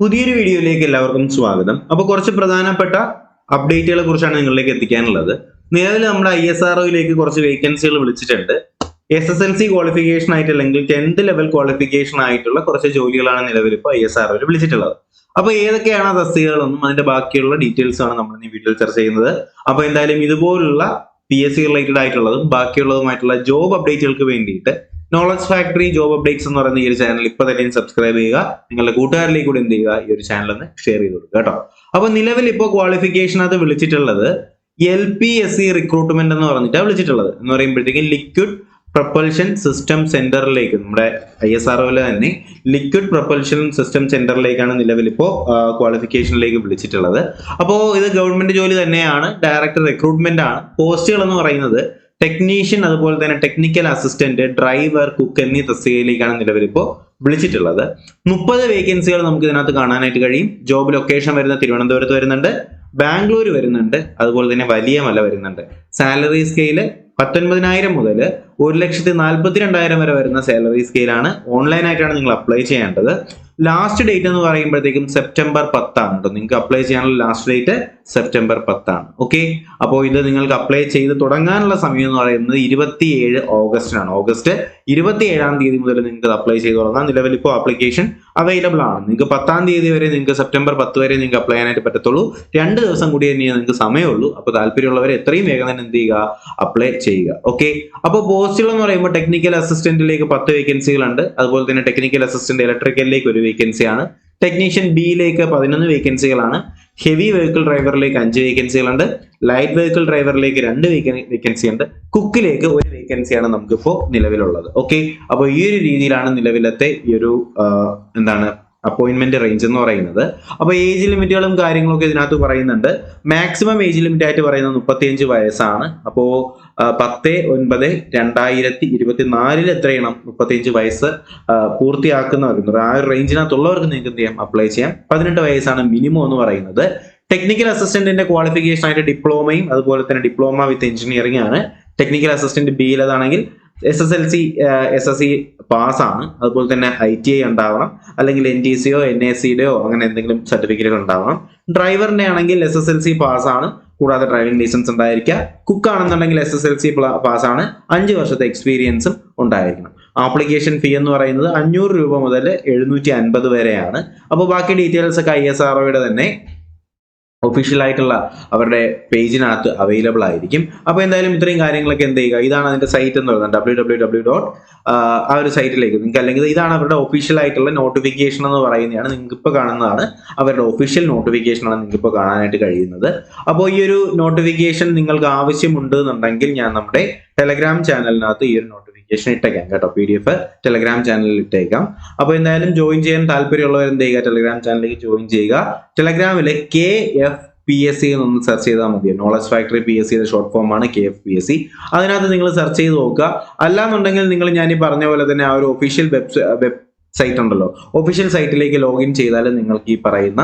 പുതിയൊരു വീഡിയോയിലേക്ക് എല്ലാവർക്കും സ്വാഗതം. അപ്പോൾ കുറച്ച് പ്രധാനപ്പെട്ട അപ്ഡേറ്റുകളെ കുറിച്ചാണ് നിങ്ങളിലേക്ക് എത്തിക്കാനുള്ളത്. നിലവിൽ നമ്മുടെ ISROയിലേക്ക് കുറച്ച് വേക്കൻസികൾ വിളിച്ചിട്ടുണ്ട്. SSLC ക്വാളിഫിക്കേഷൻ ആയിട്ട് അല്ലെങ്കിൽ 10th ലെവൽ ക്വാളിഫിക്കേഷൻ ആയിട്ടുള്ള കുറച്ച് ജോലികളാണ് നിലവിൽ ഇപ്പോൾ ISROയിൽ വിളിച്ചിട്ടുള്ളത്. അപ്പോൾ ഏതൊക്കെയാണ് ആ തസ്തികകളൊന്നും അതിന്റെ ബാക്കിയുള്ള ഡീറ്റെയിൽസ് ആണ് നമ്മൾ ഈ വീഡിയോയിൽ ചർച്ച ചെയ്യുന്നത്. അപ്പോൾ എന്തായാലും ഇതുപോലുള്ള PSC റിലേറ്റഡ് ആയിട്ടുള്ളതും ബാക്കിയുള്ളതുമായിട്ടുള്ള ജോബ് അപ്ഡേറ്റുകൾക്ക് വേണ്ടിയിട്ട് നോളജ് ഫാക്ടറി ജോബ് അപ്ഡേറ്റ്സ് എന്ന് പറയുന്ന ഈ ഒരു ചാനൽ ഇപ്പൊ തന്നെ സബ്സ്ക്രൈബ് ചെയ്യുക. നിങ്ങളുടെ കൂട്ടുകാരിലേക്ക് കൂടെ എന്ത് ചെയ്യുക, ഈ ഒരു ചാനൽ ഒന്ന് ഷെയർ ചെയ്ത് കൊടുക്കുക കേട്ടോ. അപ്പൊ നിലവിൽ ഇപ്പോൾ ക്വാളിഫിക്കേഷൻ അത് വിളിച്ചിട്ടുള്ളത് LPSC റിക്രൂട്ട്മെന്റ് എന്ന് പറഞ്ഞിട്ടാണ് വിളിച്ചിട്ടുള്ളത്. എന്ന് പറയുമ്പോഴത്തേക്കും ലിക്വിഡ് പ്രൊപ്പൽഷൻ സിസ്റ്റം സെന്ററിലേക്ക്, നമ്മുടെ ISROയിലെ തന്നെ ലിക്വിഡ് പ്രൊപ്പൽഷൻ സിസ്റ്റം സെന്ററിലേക്കാണ് നിലവിൽ ഇപ്പോൾ ക്വാളിഫിക്കേഷനിലേക്ക് വിളിച്ചിട്ടുള്ളത്. അപ്പോൾ ഇത് ഗവൺമെന്റ് ജോലി തന്നെയാണ്, ഡയറക്റ്റ് റിക്രൂട്ട്മെന്റ് ആണ്. പോസ്റ്റുകൾ എന്ന് പറയുന്നത് ടെക്നീഷ്യൻ, അതുപോലെ തന്നെ ടെക്നിക്കൽ അസിസ്റ്റന്റ്, ഡ്രൈവർ, കുക്ക് എന്നീ തസ്തികയിലേക്കാണ് നിലവിൽ ഇപ്പോൾ വിളിച്ചിട്ടുള്ളത്. 30 വേക്കൻസികൾ നമുക്ക് ഇതിനകത്ത് കാണാനായിട്ട് കഴിയും. ജോബ് ലൊക്കേഷൻ വരുന്ന തിരുവനന്തപുരത്ത് വരുന്നുണ്ട്, ബാംഗ്ലൂർ വരുന്നുണ്ട്, അതുപോലെ തന്നെ വലിയമല വരുന്നുണ്ട്. സാലറി സ്കെയില് 19,000 മുതൽ 1,42,000 വരെ വരുന്ന സാലറി സ്കെയിലാണ്. ഓൺലൈനായിട്ടാണ് നിങ്ങൾ അപ്ലൈ ചെയ്യേണ്ടത്. ലാസ്റ്റ് ഡേറ്റ് എന്ന് പറയുമ്പോഴത്തേക്കും സെപ്റ്റംബർ 10 ആണ് കേട്ടോ. നിങ്ങൾക്ക് അപ്ലൈ ചെയ്യാനുള്ള ലാസ്റ്റ് ഡേറ്റ് സെപ്റ്റംബർ 10 ആണ്. ഓക്കെ, അപ്പോൾ ഇത് നിങ്ങൾക്ക് അപ്ലൈ ചെയ്ത് തുടങ്ങാനുള്ള സമയം എന്ന് പറയുന്നത് 27 ഓഗസ്റ്റിനാണ്. ഓഗസ്റ്റ് 27-ാം തീയതി മുതൽ നിങ്ങൾക്ക് അപ്ലൈ ചെയ്ത് തുടങ്ങാം. നിലവിൽ ഇപ്പോൾ ആപ്ലിക്കേഷൻ അവൈലബിൾ ആണ്. നിങ്ങൾക്ക് 10-ാം തീയതി വരെ, നിങ്ങൾക്ക് സെപ്റ്റംബർ 10 വരെ നിങ്ങൾക്ക് അപ്ലൈ ചെയ്യാനായിട്ട് പറ്റത്തുള്ളൂ. 2 ദിവസം കൂടി തന്നെ നിങ്ങൾക്ക് സമയമുള്ളൂ. അപ്പോൾ താല്പര്യമുള്ളവർ എത്രയും വേഗം തന്നെ എന്ത് ചെയ്യുക, അപ്ലൈ ചെയ്യുക. ഓക്കെ, അപ്പോൾ പോസ്റ്റുകൾ എന്ന് പറയുമ്പോൾ ടെക്നിക്കൽ അസിസ്റ്റന്റിലേക്ക് 10 വേക്കൻസികളുണ്ട്. അതുപോലെ തന്നെ ടെക്നിക്കൽ അസിസ്റ്റന്റ് ഇലക്ട്രിക്കലിലേക്ക് 1 വേക്കൻസിയാണ്. ടെക്നീഷ്യൻ ബിയിലേക്ക് 11 വേക്കൻസികളാണ്. ഹെവി വെഹിക്കിൾ ഡ്രൈവറിലേക്ക് 5 വേക്കൻസികളുണ്ട്. ലൈറ്റ് വെഹിക്കിൾ ഡ്രൈവറിലേക്ക് 2 വേക്കൻസി ഉണ്ട്. കുക്കിലേക്ക് 1 വേക്കൻസിയാണ് നമുക്കിപ്പോൾ നിലവിലുള്ളത്. ഓക്കെ, അപ്പോൾ ഈ ഒരു രീതിയിലാണ് നിലവിലത്തെ ഈ ഒരു അപ്പോയിന്റ്മെന്റ് റേഞ്ച് എന്ന് പറയുന്നത്. അപ്പോൾ ഏജ് ലിമിറ്റുകളും കാര്യങ്ങളൊക്കെ ഇതിനകത്ത് പറയുന്നുണ്ട്. മാക്സിമം ഏജ് ലിമിറ്റ് ആയിട്ട് പറയുന്നത് 35 വയസ്സാണ്. അപ്പോൾ 10/9/2024 എത്ര ചെയ്യണം, 35 വയസ്സ് പൂർത്തിയാക്കുന്നവർക്ക്, ആ ഒരു റേഞ്ചിനകത്തുള്ളവർക്ക് നിങ്ങൾക്ക് എന്ത് ചെയ്യാം, അപ്ലൈ ചെയ്യാം. 18 വയസ്സാണ് മിനിമം എന്ന് പറയുന്നത്. ടെക്നിക്കൽ അസിസ്റ്റന്റിന്റെ ക്വാളിഫിക്കേഷൻ ആയിട്ട് ഡിപ്ലോമയും അതുപോലെ തന്നെ ഡിപ്ലോമ വിത്ത് എഞ്ചിനീയറിംഗ് ആണ്. ടെക്നിക്കൽ അസിസ്റ്റന്റ് ബിയിലതാണെങ്കിൽ SSLC SSC പാസ്സാണ്. അതുപോലെ തന്നെ ITI ഉണ്ടാവണം, അല്ലെങ്കിൽ NTCയോ NACയുടെയോ അങ്ങനെ എന്തെങ്കിലും സർട്ടിഫിക്കറ്റുകൾ ഉണ്ടാവണം. ഡ്രൈവറിന്റെ ആണെങ്കിൽ SSLC പാസ്സാണ്, കൂടാതെ ഡ്രൈവിംഗ് ലൈസൻസ് ഉണ്ടായിരിക്കുക. കുക്ക് ആണെന്നുണ്ടെങ്കിൽ SSLC പാസ്സാണ്, 5 വർഷത്തെ എക്സ്പീരിയൻസും ഉണ്ടായിരിക്കണം. ആപ്ലിക്കേഷൻ ഫീ എന്ന് പറയുന്നത് 500 രൂപ മുതൽ 750 വരെയാണ്. അപ്പോൾ ബാക്കി ഡീറ്റെയിൽസ് ഒക്കെ ISROയുടെ തന്നെ ഒഫീഷ്യൽ ആയിട്ടുള്ള അവരുടെ പേജിനകത്ത് അവൈലബിൾ ആയിരിക്കും. അപ്പോൾ എന്തായാലും ഇത്രയും കാര്യങ്ങളൊക്കെ എന്ത് ചെയ്യുക, ഇതാണ് അതിന്റെ സൈറ്റ് എന്ന് പറയുന്നത് www. ആ ഒരു സൈറ്റിലേക്ക് നിങ്ങൾക്ക്, അല്ലെങ്കിൽ ഇതാണ് അവരുടെ ഒഫീഷ്യൽ ആയിട്ടുള്ള നോട്ടിഫിക്കേഷൻ എന്ന് പറയുന്നതാണ്. നിങ്ങൾക്ക് ഇപ്പോൾ കാണുന്നതാണ് അവരുടെ ഒഫീഷ്യൽ നോട്ടിഫിക്കേഷൻ ആണ് നിങ്ങൾക്ക് ഇപ്പോൾ കാണാനായിട്ട് കഴിയുന്നത്. അപ്പോൾ ഈ ഒരു നോട്ടിഫിക്കേഷൻ നിങ്ങൾക്ക് ആവശ്യമുണ്ട് എന്നുണ്ടെങ്കിൽ ഞാൻ നമ്മുടെ ടെലഗ്രാം ചാനലിനകത്ത് ഈ ഒരു നോട്ടിഫിക്കേഷൻ ഇട്ടേക്കാം കേട്ടോ. PDF ടെലഗ്രാം ചാനലിൽ ഇട്ടേക്കാം. അപ്പോൾ എന്തായാലും ജോയിൻ ചെയ്യാൻ താല്പര്യമുള്ളവർ എന്ത് ചെയ്യുക, ടെലഗ്രാം ചാനലിലേക്ക് ജോയിൻ ചെയ്യുക. ടെലഗ്രാമിലെ KFPSC എന്നൊന്ന് സെർച്ച് ചെയ്താൽ മതി. നോളജ് ഫാക്ടറി PSCയുടെ ഷോർട്ട് ഫോം ആണ് KFPSC. അതിനകത്ത് നിങ്ങൾ സെർച്ച് ചെയ്ത് നോക്കുക. അല്ലാന്നുണ്ടെങ്കിൽ നിങ്ങൾ ഞാൻ ഈ പറഞ്ഞ പോലെ തന്നെ ആ ഒരു ഒഫീഷ്യൽ വെബ് സൈറ്റ് ഉണ്ടല്ലോ, ഒഫീഷ്യൽ സൈറ്റിലേക്ക് ലോഗിൻ ചെയ്താൽ നിങ്ങൾക്ക് ഈ പറയുന്ന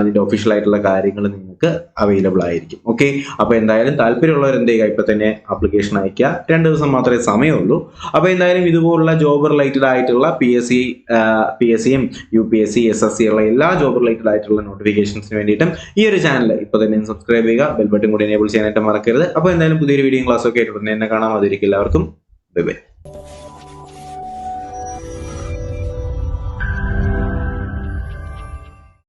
ഇതിന്റെ ഒഫീഷ്യൽ ആയിട്ടുള്ള കാര്യങ്ങൾ നിങ്ങൾക്ക് അവൈലബിൾ ആയിരിക്കും. ഓക്കെ, അപ്പോൾ എന്തായാലും താല്പര്യമുള്ളവർ എന്ത് ചെയ്യുക, ഇപ്പൊ തന്നെ ആപ്ലിക്കേഷൻ അയക്കുക. 2 ദിവസം മാത്രമേ സമയമുള്ളൂ. അപ്പോൾ എന്തായാലും ഇതുപോലുള്ള ജോബ് റിലേറ്റഡ് ആയിട്ടുള്ള PSCയും UPSC SSC ഉള്ള എല്ലാ ജോബ് റിലേറ്റഡ് ആയിട്ടുള്ള നോട്ടിഫിക്കേഷൻസിന് വേണ്ടിയിട്ടും ഈ ഒരു ചാനൽ ഇപ്പൊ തന്നെ സബ്സ്ക്രൈബ് ചെയ്യുക. ബെൽ ബട്ടൺ കൂടി എനേബിൾ ചെയ്യാനായിട്ട് മറക്കരുത്. അപ്പോൾ എന്തായാലും പുതിയൊരു വീഡിയോ ക്ലാസ് ഒക്കെ ആയിട്ട് ഉടനെ തന്നെ കാണാം. അതിരിക്കും എല്ലാവർക്കും ബൈ ബൈ.